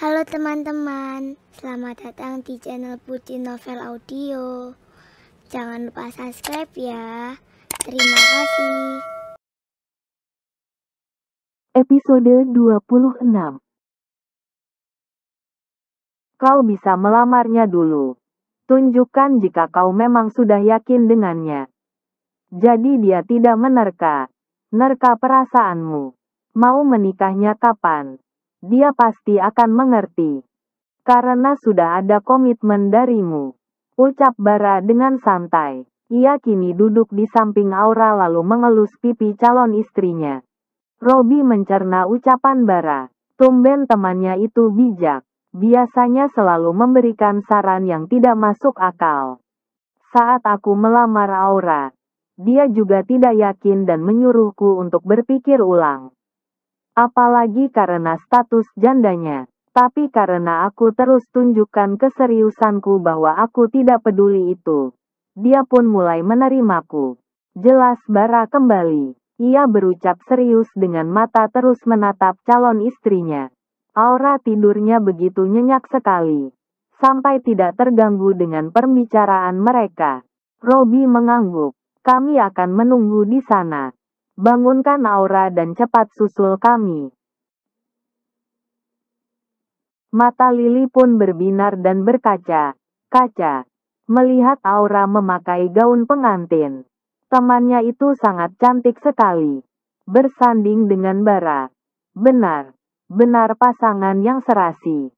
Halo teman-teman, selamat datang di channel Putri Novel Audio. Jangan lupa subscribe ya. Terima kasih. Episode 26. Kau bisa melamarnya dulu. Tunjukkan jika kau memang sudah yakin dengannya. Jadi dia tidak menerka perasaanmu. Mau menikahnya kapan? Dia pasti akan mengerti. Karena sudah ada komitmen darimu. Ucap Bara dengan santai. Ia kini duduk di samping Aura lalu mengelus pipi calon istrinya. Robi mencerna ucapan Bara. Tumben temannya itu bijak. Biasanya selalu memberikan saran yang tidak masuk akal. Saat aku melamar Aura, dia juga tidak yakin dan menyuruhku untuk berpikir ulang. Apalagi karena status jandanya. Tapi karena aku terus tunjukkan keseriusanku bahwa aku tidak peduli itu, dia pun mulai menerimaku. Jelas Bara kembali. Ia berucap serius dengan mata terus menatap calon istrinya. Aura tidurnya begitu nyenyak sekali. Sampai tidak terganggu dengan pembicaraan mereka. Robi mengangguk. Kami akan menunggu di sana. Bangunkan Aura dan cepat susul kami. Mata Lili pun berbinar dan berkaca-kaca. Melihat Aura memakai gaun pengantin. Temannya itu sangat cantik sekali. Bersanding dengan Bara. Benar pasangan yang serasi.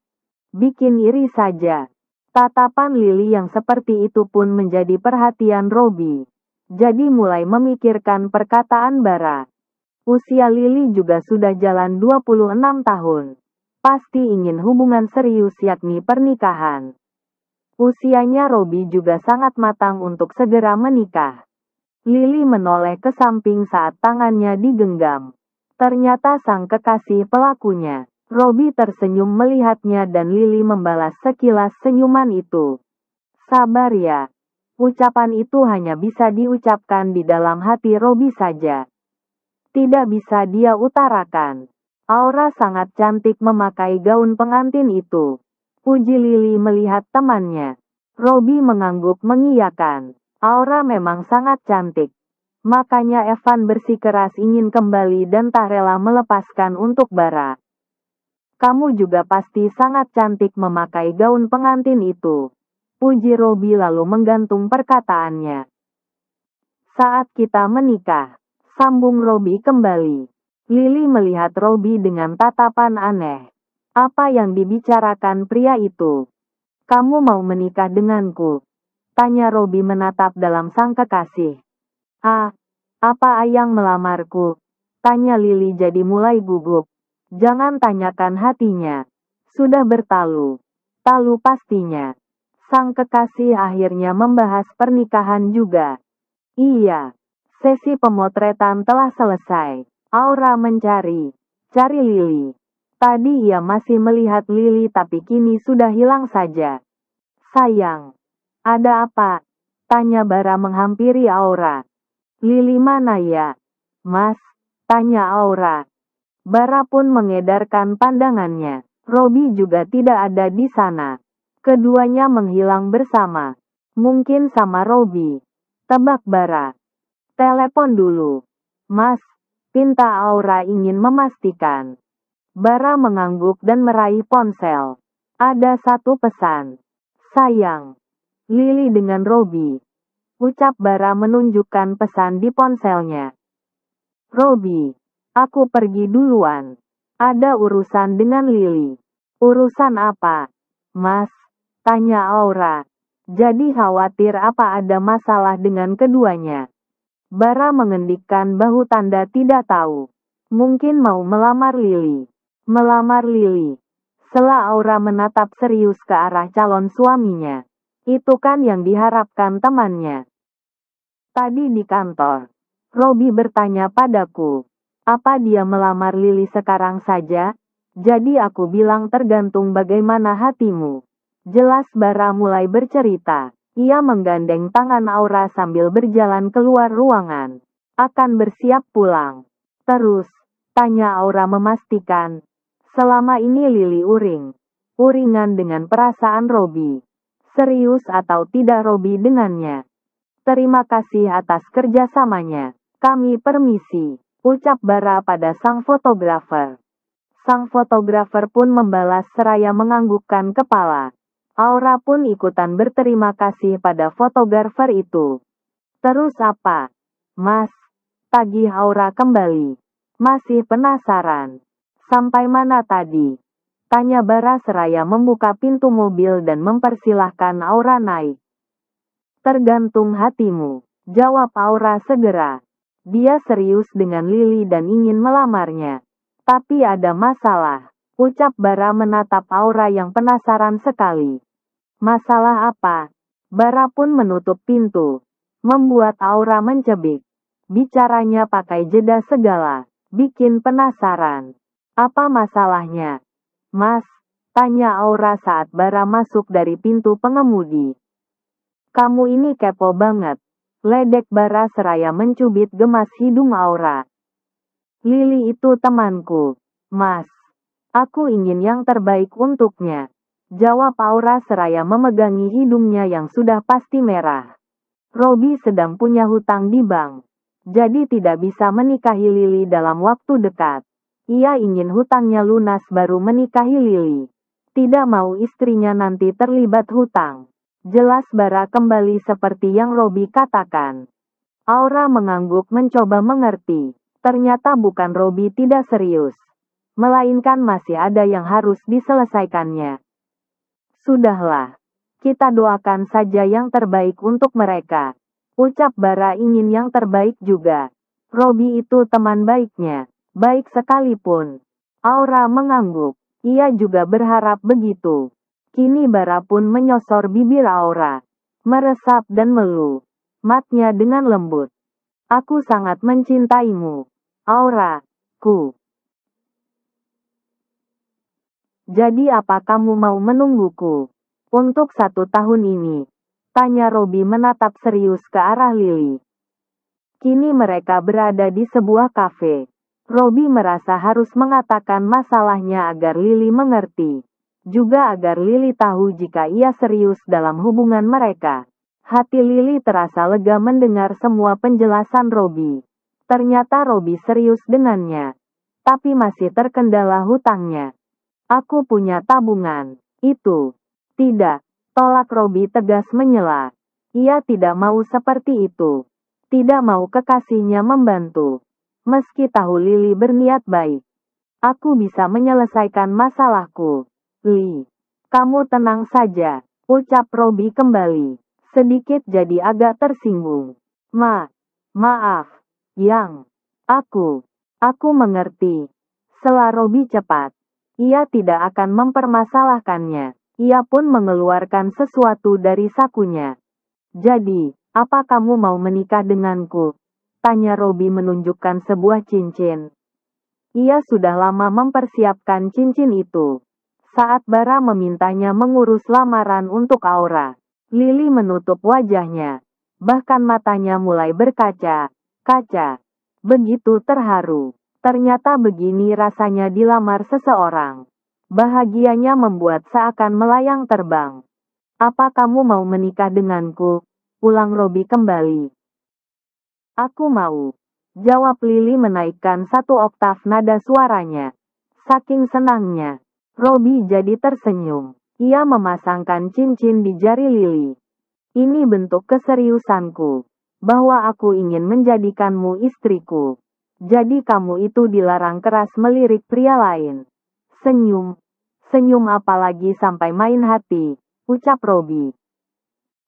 Bikin iri saja. Tatapan Lili yang seperti itu pun menjadi perhatian Robi. Jadi mulai memikirkan perkataan Bara. Usia Lili juga sudah jalan 26 tahun. Pasti ingin hubungan serius yakni pernikahan. Usianya Robi juga sangat matang untuk segera menikah. Lili menoleh ke samping saat tangannya digenggam. Ternyata sang kekasih pelakunya. Robi tersenyum melihatnya dan Lili membalas sekilas senyuman itu. Sabar ya. Ucapan itu hanya bisa diucapkan di dalam hati Robi saja. Tidak bisa dia utarakan. Aura sangat cantik memakai gaun pengantin itu. Puji Lili melihat temannya. Robi mengangguk mengiyakan. Aura memang sangat cantik. Makanya Evan bersikeras ingin kembali dan tak rela melepaskan untuk Bara. Kamu juga pasti sangat cantik memakai gaun pengantin itu. Puji Robi lalu menggantung perkataannya. Saat kita menikah, sambung Robi kembali. Lili melihat Robi dengan tatapan aneh. Apa yang dibicarakan pria itu? Kamu mau menikah denganku? Tanya Robi menatap dalam sang kekasih. Apa Ayang melamarku? Tanya Lili jadi mulai gugup. Jangan tanyakan hatinya. Sudah bertalu. Talu pastinya. Sang kekasih akhirnya membahas pernikahan juga. Iya. Sesi pemotretan telah selesai. Aura cari Lili. Tadi ia masih melihat Lili tapi kini sudah hilang saja. Sayang. Ada apa? Tanya Bara menghampiri Aura. Lili mana ya? Mas? Tanya Aura. Bara pun mengedarkan pandangannya. Robi juga tidak ada di sana. Keduanya menghilang bersama. Mungkin sama Robi. Tebak Bara. Telepon dulu. Mas, pinta Aura ingin memastikan. Bara mengangguk dan meraih ponsel. Ada satu pesan. Sayang. Lili dengan Robi. Ucap Bara menunjukkan pesan di ponselnya. Robi, aku pergi duluan. Ada urusan dengan Lili. Urusan apa? Mas, tanya Aura. Jadi khawatir apa ada masalah dengan keduanya. Bara mengendikkan bahu tanda tidak tahu. Mungkin mau melamar Lili. Melamar Lili. Sela Aura menatap serius ke arah calon suaminya. Itu kan yang diharapkan temannya. Tadi di kantor, Robi bertanya padaku. Apa dia melamar Lili sekarang saja? Jadi aku bilang tergantung bagaimana hatimu. Jelas Bara mulai bercerita. Ia menggandeng tangan Aura sambil berjalan keluar ruangan. Akan bersiap pulang. Terus, tanya Aura memastikan. Selama ini Lili uring. uringan dengan perasaan Robby. Serius atau tidak Robby dengannya? Terima kasih atas kerjasamanya. Kami permisi, ucap Bara pada sang fotografer. Sang fotografer pun membalas seraya menganggukkan kepala. Aura pun ikutan berterima kasih pada fotografer itu. Terus apa? Mas, tagih Aura kembali. Masih penasaran. Sampai mana tadi? Tanya Bara seraya membuka pintu mobil dan mempersilahkan Aura naik. Tergantung hatimu, jawab Aura segera. Dia serius dengan Lily dan ingin melamarnya. Tapi ada masalah, ucap Bara menatap Aura yang penasaran sekali. Masalah apa? Bara pun menutup pintu, membuat Aura mencebik. Bicaranya pakai jeda segala, bikin penasaran. Apa masalahnya? Mas, tanya Aura saat Bara masuk dari pintu pengemudi. Kamu ini kepo banget. Ledek Bara seraya mencubit gemas hidung Aura. Lily itu temanku, Mas. Aku ingin yang terbaik untuknya. Jawab Aura seraya memegangi hidungnya yang sudah pasti merah. Robby sedang punya hutang di bank. Jadi tidak bisa menikahi Lily dalam waktu dekat. Ia ingin hutangnya lunas baru menikahi Lily. Tidak mau istrinya nanti terlibat hutang. Jelas Bara kembali seperti yang Robby katakan. Aura mengangguk mencoba mengerti. Ternyata bukan Robby tidak serius. Melainkan masih ada yang harus diselesaikannya. Sudahlah. Kita doakan saja yang terbaik untuk mereka. Ucap Bara ingin yang terbaik juga. Robby itu teman baiknya. Baik sekalipun. Aura mengangguk. Ia juga berharap begitu. Kini Bara pun menyosor bibir Aura. Meresap dan melu. Matnya dengan lembut. Aku sangat mencintaimu. Aura, ku. Jadi apa kamu mau menungguku? Untuk 1 tahun ini. Tanya Robby menatap serius ke arah Lily. Kini mereka berada di sebuah kafe. Robby merasa harus mengatakan masalahnya agar Lily mengerti. Juga agar Lily tahu jika ia serius dalam hubungan mereka. Hati Lily terasa lega mendengar semua penjelasan Robby. Ternyata Robby serius dengannya. Tapi masih terkendala hutangnya. Aku punya tabungan. Itu. Tidak. Tolak Robby tegas menyela. Ia tidak mau seperti itu. Tidak mau kekasihnya membantu. Meski tahu Lily berniat baik. Aku bisa menyelesaikan masalahku. Li. Kamu tenang saja. Ucap Robby kembali. Sedikit jadi agak tersinggung. Maaf. Yang. Aku mengerti. Sela Robby cepat. Ia tidak akan mempermasalahkannya. Ia pun mengeluarkan sesuatu dari sakunya. Jadi, apa kamu mau menikah denganku? Tanya Robby menunjukkan sebuah cincin. Ia sudah lama mempersiapkan cincin itu. Saat Bara memintanya mengurus lamaran untuk Aura, Lily menutup wajahnya. Bahkan matanya mulai berkaca-kaca. Begitu terharu. Ternyata begini rasanya dilamar seseorang. Bahagianya membuat seakan melayang terbang. Apa kamu mau menikah denganku? Ulang Robby kembali. Aku mau. Jawab Lily menaikkan 1 oktav nada suaranya. Saking senangnya, Robby jadi tersenyum. Ia memasangkan cincin di jari Lily. Ini bentuk keseriusanku. Bahwa aku ingin menjadikanmu istriku. Jadi kamu itu dilarang keras melirik pria lain. Senyum. Senyum apalagi sampai main hati. Ucap Robby.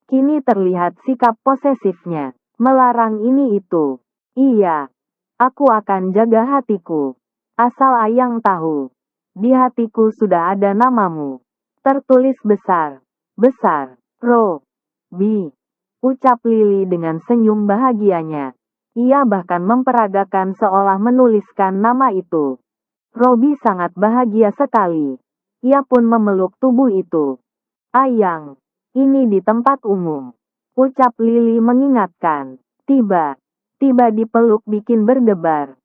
Kini terlihat sikap posesifnya. Melarang ini itu. Iya. Aku akan jaga hatiku. Asal Ayang tahu. Di hatiku sudah ada namamu. Tertulis besar. Robby. Ucap Lily dengan senyum bahagianya. Ia bahkan memperagakan seolah menuliskan nama itu. Robby sangat bahagia sekali. Ia pun memeluk tubuh itu. Ayang. Ini di tempat umum. Ucap Lily mengingatkan. Tiba dipeluk bikin berdebar.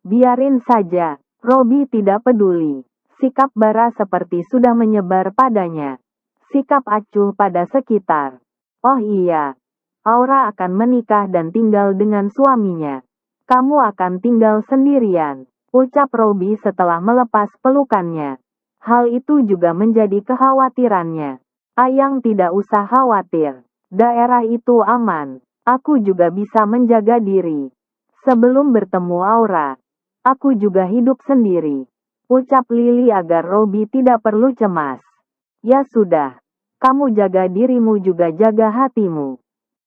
Biarin saja. Robby tidak peduli. Sikap bara seperti sudah menyebar padanya. Sikap acuh pada sekitar. Oh iya, Aura akan menikah dan tinggal dengan suaminya. Kamu akan tinggal sendirian, ucap Robi setelah melepas pelukannya. Hal itu juga menjadi kekhawatirannya. Ayang tidak usah khawatir. Daerah itu aman. Aku juga bisa menjaga diri. Sebelum bertemu Aura, aku juga hidup sendiri. Ucap Lily agar Robi tidak perlu cemas. Ya sudah. Kamu jaga dirimu juga jaga hatimu.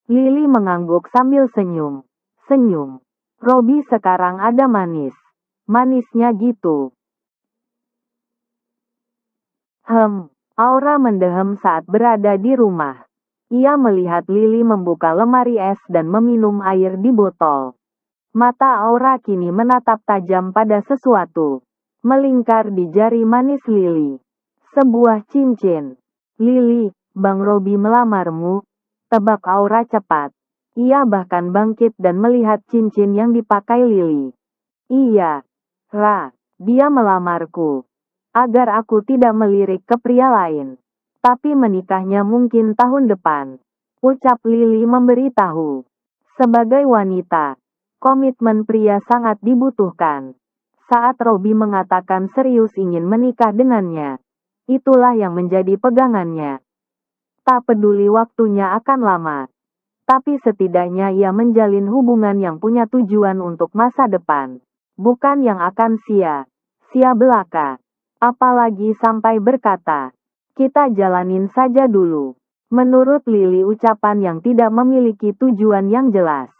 Lily mengangguk sambil senyum. Senyum. Robi sekarang ada manis. Manisnya gitu. Aura mendehem saat berada di rumah. Ia melihat Lily membuka lemari es dan meminum air di botol. Mata Aura kini menatap tajam pada sesuatu. Melingkar di jari manis Lily. Sebuah cincin. Lily, Bang Robi melamarmu. Tebak Aura cepat. Ia bahkan bangkit dan melihat cincin yang dipakai Lily. Iya. Dia melamarku. Agar aku tidak melirik ke pria lain. Tapi menikahnya mungkin tahun depan. Ucap Lily memberitahu. Sebagai wanita, komitmen pria sangat dibutuhkan. Saat Robi mengatakan serius ingin menikah dengannya, itulah yang menjadi pegangannya. Tak peduli waktunya akan lama. Tapi setidaknya ia menjalin hubungan yang punya tujuan untuk masa depan. Bukan yang akan sia belaka. Apalagi sampai berkata, kita jalanin saja dulu. Menurut Lily ucapan yang tidak memiliki tujuan yang jelas.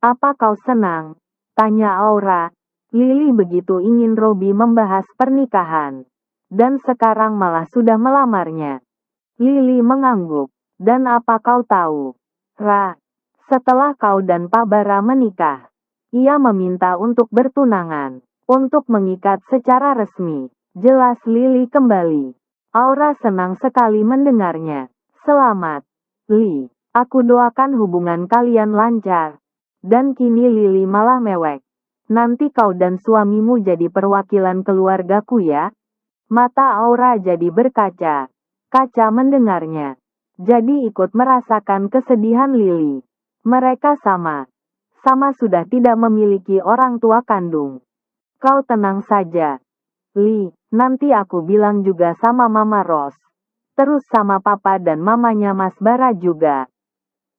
Apa kau senang? Tanya Aura. Lily begitu ingin Robi membahas pernikahan. Dan sekarang malah sudah melamarnya. Lily mengangguk. Dan apa kau tahu? Setelah kau dan Pak Bara menikah, ia meminta untuk bertunangan, untuk mengikat secara resmi. Jelas Lily kembali. Aura senang sekali mendengarnya. Selamat, Li. Aku doakan hubungan kalian lancar. Dan kini Lily malah mewek. Nanti kau dan suamimu jadi perwakilan keluargaku ya. Mata Aura jadi berkaca. Kaca mendengarnya. Jadi ikut merasakan kesedihan Lily. Mereka sama sudah tidak memiliki orang tua kandung. Kau tenang saja, Li, nanti aku bilang juga sama Mama Ros. Terus sama Papa dan mamanya Mas Bara juga.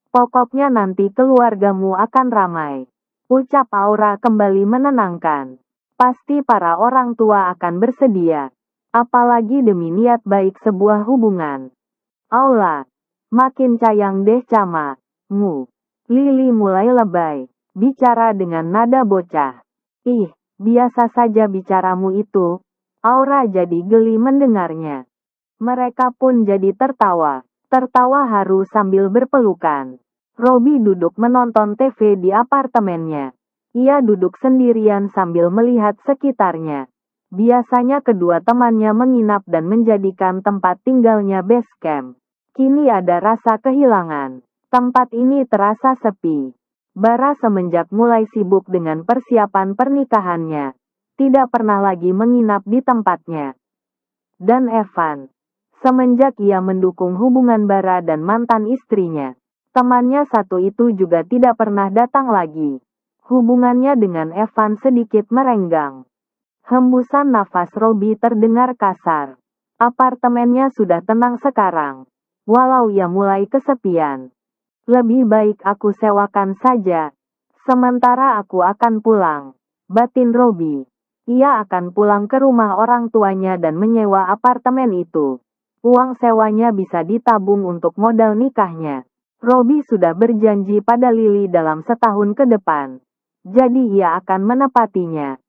Pokoknya nanti keluargamu akan ramai. Ucap Aura kembali menenangkan. Pasti para orang tua akan bersedia. Apalagi demi niat baik sebuah hubungan. Aula, makin cayang deh Cama. Lily mulai lebay. Bicara dengan nada bocah. Ih, biasa saja bicaramu itu. Aura jadi geli mendengarnya. Mereka pun jadi tertawa. Tertawa haru sambil berpelukan. Robi duduk menonton TV di apartemennya. Ia duduk sendirian sambil melihat sekitarnya. Biasanya kedua temannya menginap dan menjadikan tempat tinggalnya base camp. Kini ada rasa kehilangan. Tempat ini terasa sepi. Bara semenjak mulai sibuk dengan persiapan pernikahannya, tidak pernah lagi menginap di tempatnya. Dan Evan, semenjak ia mendukung hubungan Bara dan mantan istrinya, temannya satu itu juga tidak pernah datang lagi. Hubungannya dengan Evan sedikit merenggang. Hembusan nafas Robi terdengar kasar. Apartemennya sudah tenang sekarang. Walau ia mulai kesepian. Lebih baik aku sewakan saja. Sementara aku akan pulang. Batin Robi. Ia akan pulang ke rumah orang tuanya dan menyewa apartemen itu. Uang sewanya bisa ditabung untuk modal nikahnya. Robi sudah berjanji pada Lily dalam setahun ke depan. Jadi ia akan menepatinya.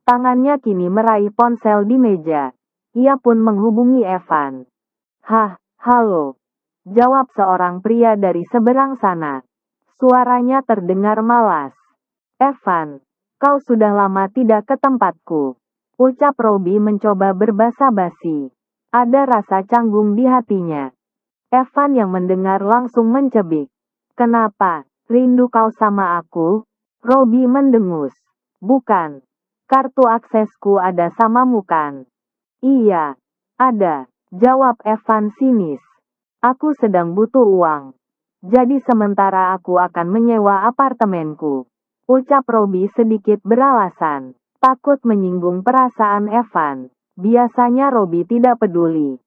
Tangannya kini meraih ponsel di meja. Ia pun menghubungi Evan. Halo. Jawab seorang pria dari seberang sana. Suaranya terdengar malas. Evan, kau sudah lama tidak ke tempatku. Ucap Robi mencoba berbasa-basi. Ada rasa canggung di hatinya. Evan yang mendengar langsung mencebik. Kenapa? Rindu kau sama aku? Robi mendengus. Bukan. Kartu aksesku ada samamu kan? Iya, ada, jawab Evan sinis. Aku sedang butuh uang. Jadi sementara aku akan menyewa apartemenku. Ucap Robi sedikit beralasan. Takut menyinggung perasaan Evan. Biasanya Robi tidak peduli.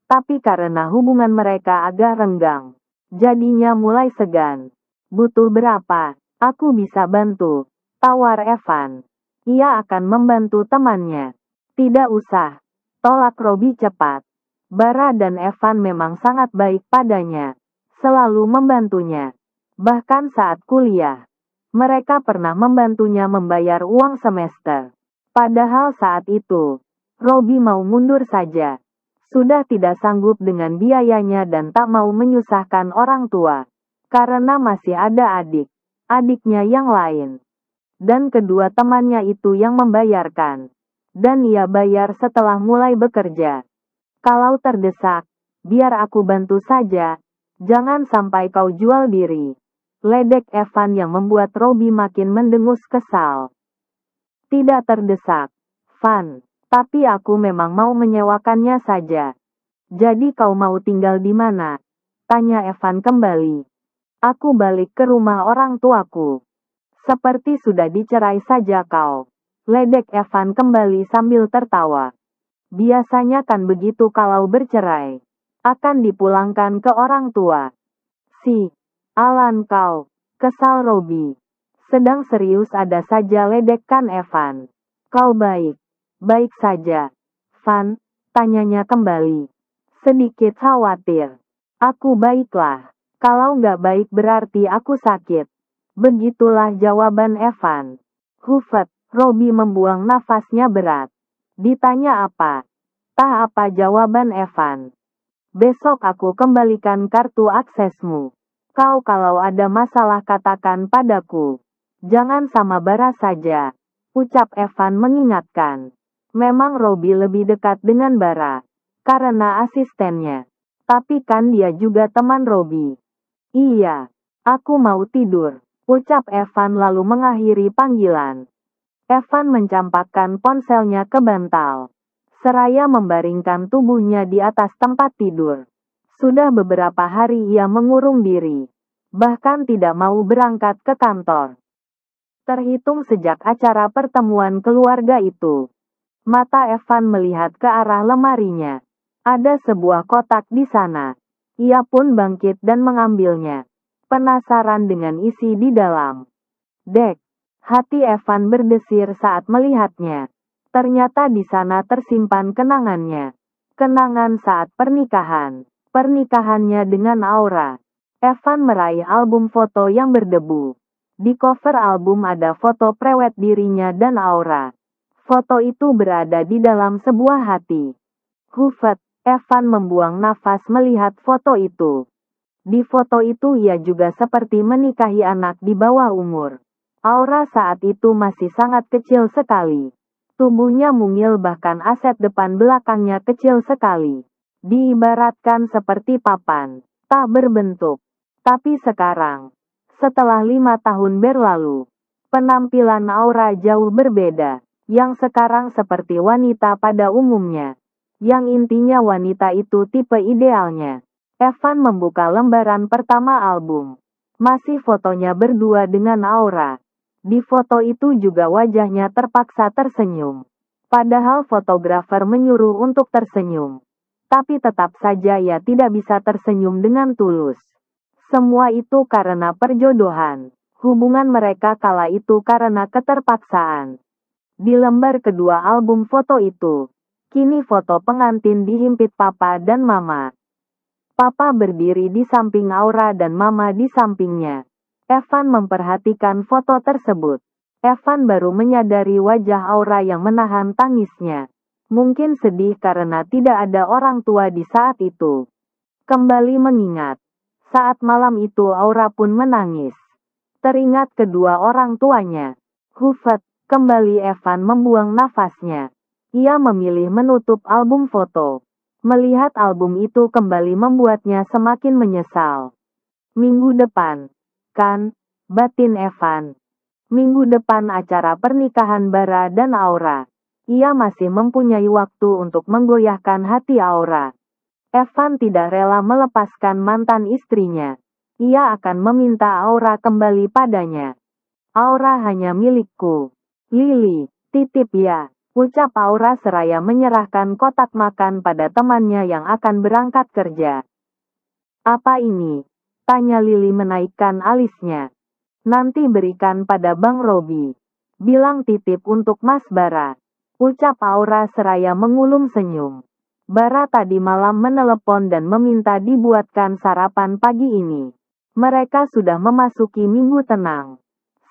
Tapi karena hubungan mereka agak renggang, jadinya mulai segan. Butuh berapa? Aku bisa bantu, tawar Evan. Ia akan membantu temannya. Tidak usah, tolak Robi cepat. Bara dan Evan memang sangat baik padanya, selalu membantunya. Bahkan saat kuliah, mereka pernah membantunya membayar uang semester. Padahal saat itu, Robi mau mundur saja. Sudah tidak sanggup dengan biayanya dan tak mau menyusahkan orang tua. Karena masih ada adiknya yang lain. Dan kedua temannya itu yang membayarkan. Dan ia bayar setelah mulai bekerja. Kalau terdesak, biar aku bantu saja. Jangan sampai kau jual diri. Ledek Evan yang membuat Robi makin mendengus kesal. Tidak terdesak, Van. Tapi aku memang mau menyewakannya saja. Jadi kau mau tinggal di mana? Tanya Evan kembali. Aku balik ke rumah orang tuaku. Seperti sudah dicerai saja kau. Ledek Evan kembali sambil tertawa. Biasanya kan begitu kalau bercerai. Akan dipulangkan ke orang tua. Si Alan kau. Kesal Robi. Sedang serius ada saja ledekkan Evan. Kau baik. Baik saja. Van, tanyanya kembali. Sedikit khawatir. Aku baiklah. Kalau nggak baik berarti aku sakit. Begitulah jawaban Evan. Hufet, Robi membuang nafasnya berat. Ditanya apa? Tak apa jawaban Evan. Besok aku kembalikan kartu aksesmu. Kau kalau ada masalah katakan padaku. Jangan sama Bara saja. Ucap Evan mengingatkan. Memang Robi lebih dekat dengan Bara. Karena asistennya. Tapi kan dia juga teman Robi. Iya. Aku mau tidur. Ucap Evan lalu mengakhiri panggilan. Evan mencampakkan ponselnya ke bantal. Seraya membaringkan tubuhnya di atas tempat tidur. Sudah beberapa hari ia mengurung diri. Bahkan tidak mau berangkat ke kantor. Terhitung sejak acara pertemuan keluarga itu. Mata Evan melihat ke arah lemarinya. Ada sebuah kotak di sana. Ia pun bangkit dan mengambilnya. Penasaran dengan isi di dalam. Dek, hati Evan berdesir saat melihatnya. Ternyata di sana tersimpan kenangannya. Kenangan saat pernikahan. Pernikahannya dengan Aura. Evan meraih album foto yang berdebu. Di cover album ada foto prewed dirinya dan Aura. Foto itu berada di dalam sebuah hati. Hufet, Evan membuang nafas melihat foto itu. Di foto itu ia juga seperti menikahi anak di bawah umur. Aura saat itu masih sangat kecil sekali. Tubuhnya mungil bahkan aset depan belakangnya kecil sekali. Diibaratkan seperti papan, tak berbentuk. Tapi sekarang, setelah 5 tahun berlalu, penampilan Aura jauh berbeda. Yang sekarang seperti wanita pada umumnya. Yang intinya wanita itu tipe idealnya. Evan membuka lembaran pertama album. Masih fotonya berdua dengan Aura. Di foto itu juga wajahnya terpaksa tersenyum. Padahal fotografer menyuruh untuk tersenyum. Tapi tetap saja ia tidak bisa tersenyum dengan tulus. Semua itu karena perjodohan. Hubungan mereka kala itu karena keterpaksaan. Di lembar kedua album foto itu, kini foto pengantin dihimpit papa dan mama. Papa berdiri di samping Aura dan mama di sampingnya. Evan memperhatikan foto tersebut. Evan baru menyadari wajah Aura yang menahan tangisnya. Mungkin sedih karena tidak ada orang tua di saat itu. Kembali mengingat. Saat malam itu Aura pun menangis. Teringat kedua orang tuanya. Hufet. Kembali Evan membuang nafasnya. Ia memilih menutup album foto. Melihat album itu kembali membuatnya semakin menyesal. Minggu depan. Kan? Batin Evan. Minggu depan acara pernikahan Bara dan Aura. Ia masih mempunyai waktu untuk menggoyahkan hati Aura. Evan tidak rela melepaskan mantan istrinya. Ia akan meminta Aura kembali padanya. Aura hanya milikku. Lily, titip ya, ucap Aura seraya menyerahkan kotak makan pada temannya yang akan berangkat kerja. Apa ini? Tanya Lily menaikkan alisnya. Nanti berikan pada Bang Robi. Bilang titip untuk Mas Bara. Ucap Aura seraya mengulum senyum. Bara tadi malam menelepon dan meminta dibuatkan sarapan pagi ini. Mereka sudah memasuki minggu tenang.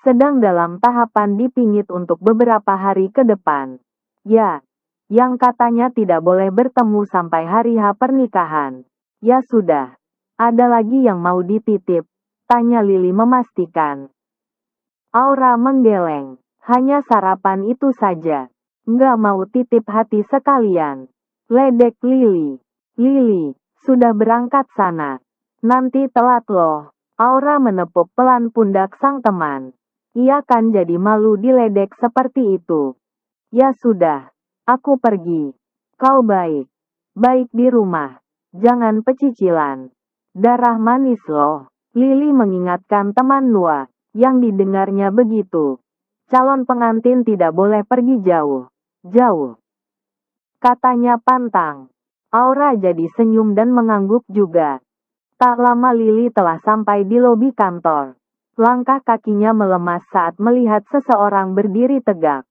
Sedang dalam tahapan dipingit untuk beberapa hari ke depan. Ya, yang katanya tidak boleh bertemu sampai hari H pernikahan. Ya sudah. Ada lagi yang mau dititip? Tanya Lily memastikan. Aura menggeleng. Hanya sarapan itu saja. Nggak mau titip hati sekalian. Ledek Lily. Lily, sudah berangkat sana. Nanti telat loh. Aura menepuk pelan pundak sang teman. Ia kan jadi malu diledek seperti itu. Ya sudah. Aku pergi. Kau baik. Baik di rumah. Jangan pecicilan. Darah manis loh. Lily mengingatkan teman Noah. Yang didengarnya begitu. Calon pengantin tidak boleh pergi jauh. Jauh. Katanya pantang. Aura jadi senyum dan mengangguk juga. Tak lama Lily telah sampai di lobi kantor. Langkah kakinya melemas saat melihat seseorang berdiri tegak.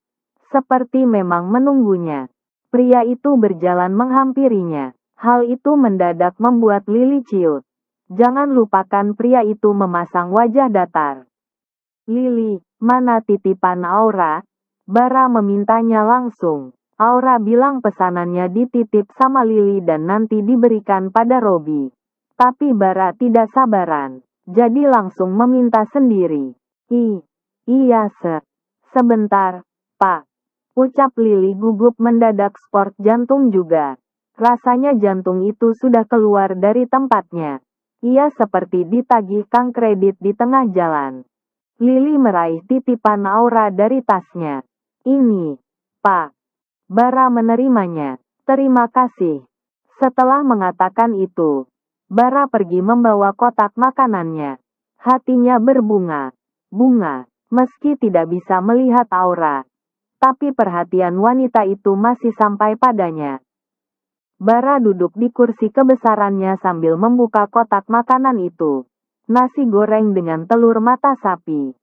Seperti memang menunggunya. Pria itu berjalan menghampirinya. Hal itu mendadak membuat Lily ciut. Jangan lupakan pria itu memasang wajah datar. Lily, mana titipan Aura? Bara memintanya langsung. Aura bilang pesanannya dititip sama Lily dan nanti diberikan pada Robi. Tapi Bara tidak sabaran. Jadi langsung meminta sendiri. Iya sebentar, Pak. Ucap Lily gugup mendadak sport jantung juga. Rasanya jantung itu sudah keluar dari tempatnya. Ia seperti ditagih kang kredit di tengah jalan. Lily meraih titipan Aura dari tasnya. Ini, Pak. Bara menerimanya. Terima kasih. Setelah mengatakan itu, Bara pergi membawa kotak makanannya. Hatinya berbunga. Bunga, meski tidak bisa melihat Aura. Tapi perhatian wanita itu masih sampai padanya. Bara duduk di kursi kebesarannya sambil membuka kotak makanan itu. Nasi goreng dengan telur mata sapi.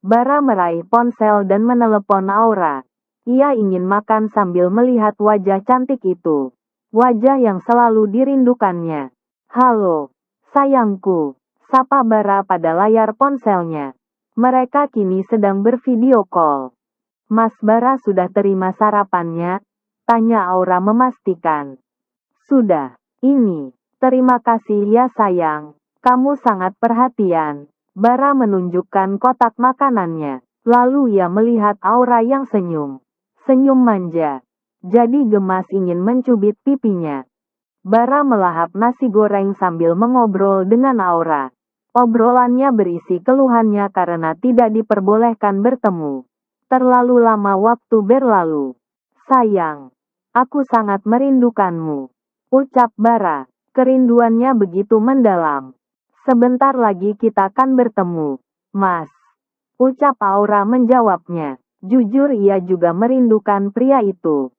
Bara meraih ponsel dan menelepon Aura. Ia ingin makan sambil melihat wajah cantik itu. Wajah yang selalu dirindukannya. Halo, sayangku. Sapa Bara pada layar ponselnya. Mereka kini sedang bervideo call. Mas Bara sudah terima sarapannya? Tanya Aura memastikan. Sudah, ini. Terima kasih ya sayang. Kamu sangat perhatian. Bara menunjukkan kotak makanannya. Lalu ia melihat Aura yang senyum. Senyum manja. Jadi gemas ingin mencubit pipinya. Bara melahap nasi goreng sambil mengobrol dengan Aura. Obrolannya berisi keluhannya karena tidak diperbolehkan bertemu. Terlalu lama waktu berlalu. Sayang, aku sangat merindukanmu. Ucap Bara. Kerinduannya begitu mendalam. Sebentar lagi kita kan bertemu, Mas. Ucap Aura menjawabnya. Jujur ia juga merindukan pria itu.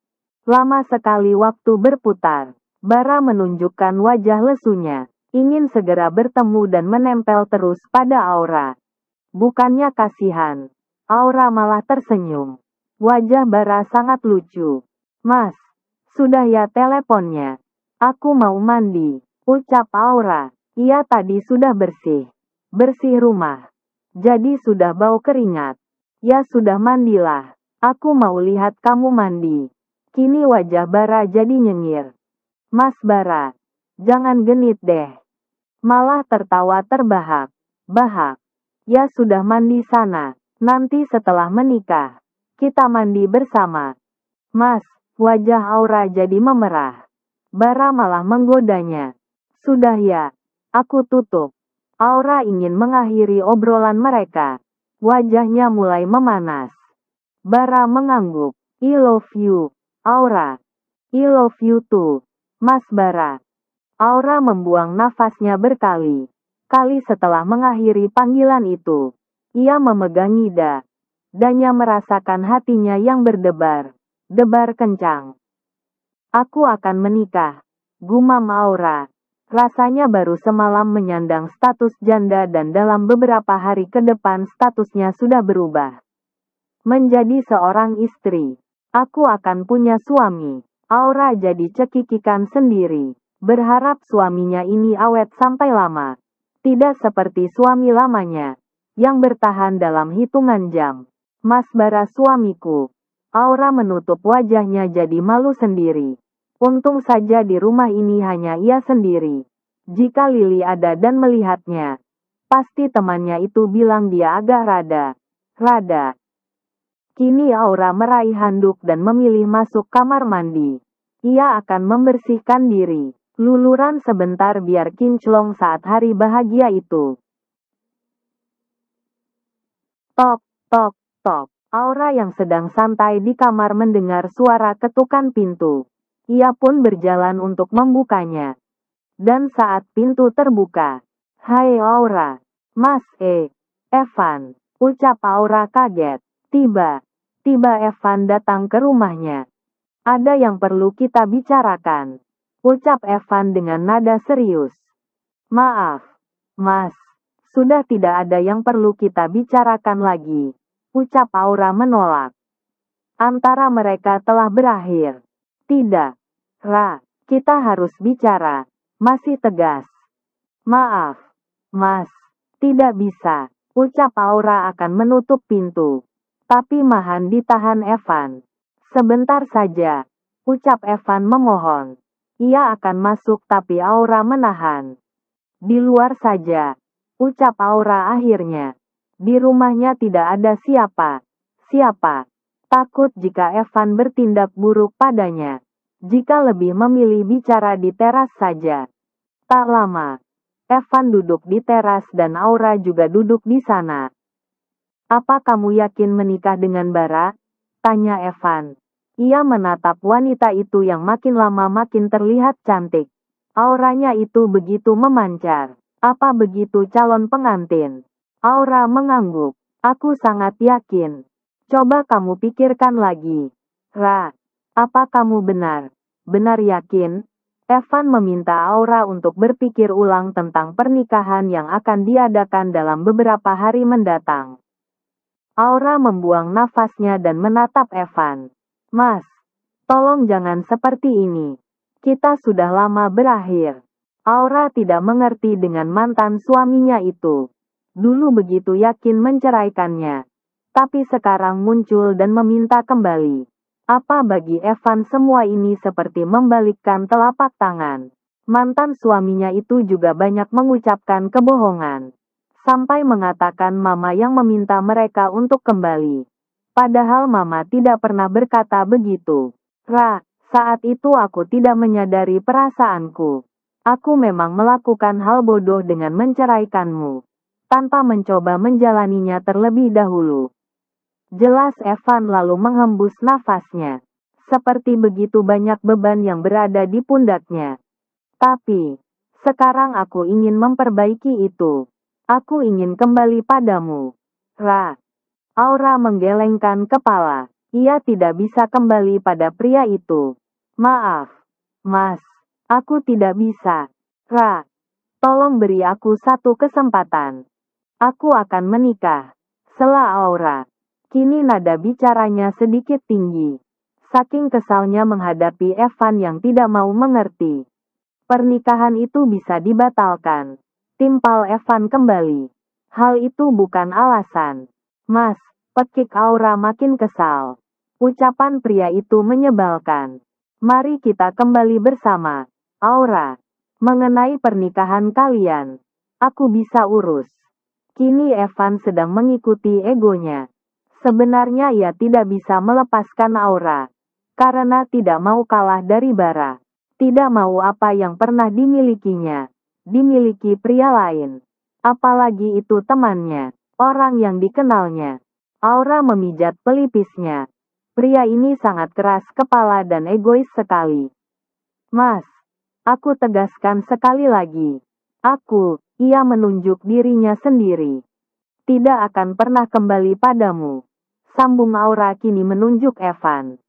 Lama sekali waktu berputar. Bara menunjukkan wajah lesunya. Ingin segera bertemu dan menempel terus pada Aura. Bukannya kasihan. Aura malah tersenyum. Wajah Bara sangat lucu. Mas, sudah ya teleponnya. Aku mau mandi. Ucap Aura. Ia tadi sudah bersih. Bersih rumah. Jadi sudah bau keringat. Ya sudah mandilah. Aku mau lihat kamu mandi. Kini wajah Bara jadi nyengir. Mas Bara. Jangan genit deh. Malah tertawa terbahak. Bahak. Ya sudah mandi sana. Nanti setelah menikah. Kita mandi bersama. Mas. Wajah Aura jadi memerah. Bara malah menggodanya. Sudah ya. Aku tutup. Aura ingin mengakhiri obrolan mereka. Wajahnya mulai memanas. Bara mengangguk. I love you, Aura. I love you too, Mas Bara. Aura membuang nafasnya berkali-kali setelah mengakhiri panggilan itu. Ia memegangi dadanya merasakan hatinya yang berdebar-debar kencang. Aku akan menikah, gumam Aura. Rasanya baru semalam menyandang status janda dan dalam beberapa hari ke depan statusnya sudah berubah menjadi seorang istri. Aku akan punya suami. Aura jadi cekikikan sendiri, berharap suaminya ini awet sampai lama. Tidak seperti suami lamanya, yang bertahan dalam hitungan jam. Mas Bara suamiku. Aura menutup wajahnya jadi malu sendiri. Untung saja di rumah ini hanya ia sendiri. Jika Lily ada dan melihatnya, pasti temannya itu bilang dia agak rada. Kini Aura meraih handuk dan memilih masuk kamar mandi. Ia akan membersihkan diri. Luluran sebentar biar kinclong saat hari bahagia itu. Tok, tok, tok. Aura yang sedang santai di kamar mendengar suara ketukan pintu. Ia pun berjalan untuk membukanya. Dan saat pintu terbuka, "Hai Aura." "Mas Evan," ucap Aura kaget. Tiba Evan datang ke rumahnya. "Ada yang perlu kita bicarakan," ucap Evan dengan nada serius. "Maaf, Mas. Sudah tidak ada yang perlu kita bicarakan lagi," ucap Aura menolak. "Antara mereka telah berakhir." "Tidak, Ra. Kita harus bicara," masih tegas. "Maaf, Mas. Tidak bisa," ucap Aura akan menutup pintu. Tapi Mahan ditahan Evan. "Sebentar saja," ucap Evan memohon. Ia akan masuk tapi Aura menahan. "Di luar saja," ucap Aura akhirnya. Di rumahnya tidak ada siapa. Takut jika Evan bertindak buruk padanya. Jika lebih memilih bicara di teras saja. Tak lama, Evan duduk di teras dan Aura juga duduk di sana. "Apa kamu yakin menikah dengan Bara?" tanya Evan. Ia menatap wanita itu yang makin lama makin terlihat cantik. Auranya itu begitu memancar. "Apa begitu calon pengantin?" Aura mengangguk. "Aku sangat yakin. Coba kamu pikirkan lagi. Ra, apa kamu benar yakin?" Evan meminta Aura untuk berpikir ulang tentang pernikahan yang akan diadakan dalam beberapa hari mendatang. Aura membuang nafasnya dan menatap Evan. "Mas, tolong jangan seperti ini. Kita sudah lama berakhir." Aura tidak mengerti dengan mantan suaminya itu. Dulu begitu yakin menceraikannya. Tapi sekarang muncul dan meminta kembali. Apa bagi Evan semua ini seperti membalikkan telapak tangan. Mantan suaminya itu juga banyak mengucapkan kebohongan. Sampai mengatakan Mama yang meminta mereka untuk kembali. Padahal Mama tidak pernah berkata begitu. "Ra, saat itu aku tidak menyadari perasaanku. Aku memang melakukan hal bodoh dengan menceraikanmu. Tanpa mencoba menjalaninya terlebih dahulu." Jelas Evan lalu menghembus nafasnya. Seperti begitu banyak beban yang berada di pundaknya. "Tapi, sekarang aku ingin memperbaiki itu. Aku ingin kembali padamu, Ra." Aura menggelengkan kepala. Ia tidak bisa kembali pada pria itu. "Maaf, Mas. Aku tidak bisa. Ra, tolong beri aku satu kesempatan. Aku akan menikah." Sela Aura. Kini nada bicaranya sedikit tinggi. Saking kesalnya menghadapi Evan yang tidak mau mengerti. Pernikahan itu bisa dibatalkan. Timpal Evan kembali. "Hal itu bukan alasan, Mas." Pekik Aura makin kesal. Ucapan pria itu menyebalkan. "Mari kita kembali bersama, Aura. Mengenai pernikahan kalian, aku bisa urus." Kini Evan sedang mengikuti egonya. Sebenarnya ia tidak bisa melepaskan Aura. Karena tidak mau kalah dari Bara. Tidak mau apa yang pernah dimilikinya dimiliki pria lain. Apalagi itu temannya, orang yang dikenalnya. Aura memijat pelipisnya. Pria ini sangat keras kepala dan egois sekali. Mas, aku tegaskan sekali lagi. Aku, ia menunjuk dirinya sendiri, tidak akan pernah kembali padamu. Sambung Aura kini menunjuk Evan.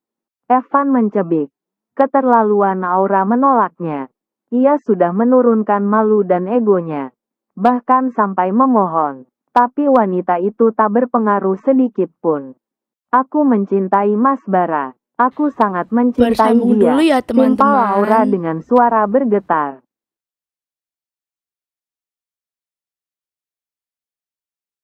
Evan mencebik. Keterlaluan Aura menolaknya. Ia sudah menurunkan malu dan egonya. Bahkan sampai memohon. Tapi wanita itu tak berpengaruh sedikit pun. Aku mencintai Mas Bara. Aku sangat mencintai Bersambung dia. dulu ya Timpal teman-teman. Aura dengan suara bergetar.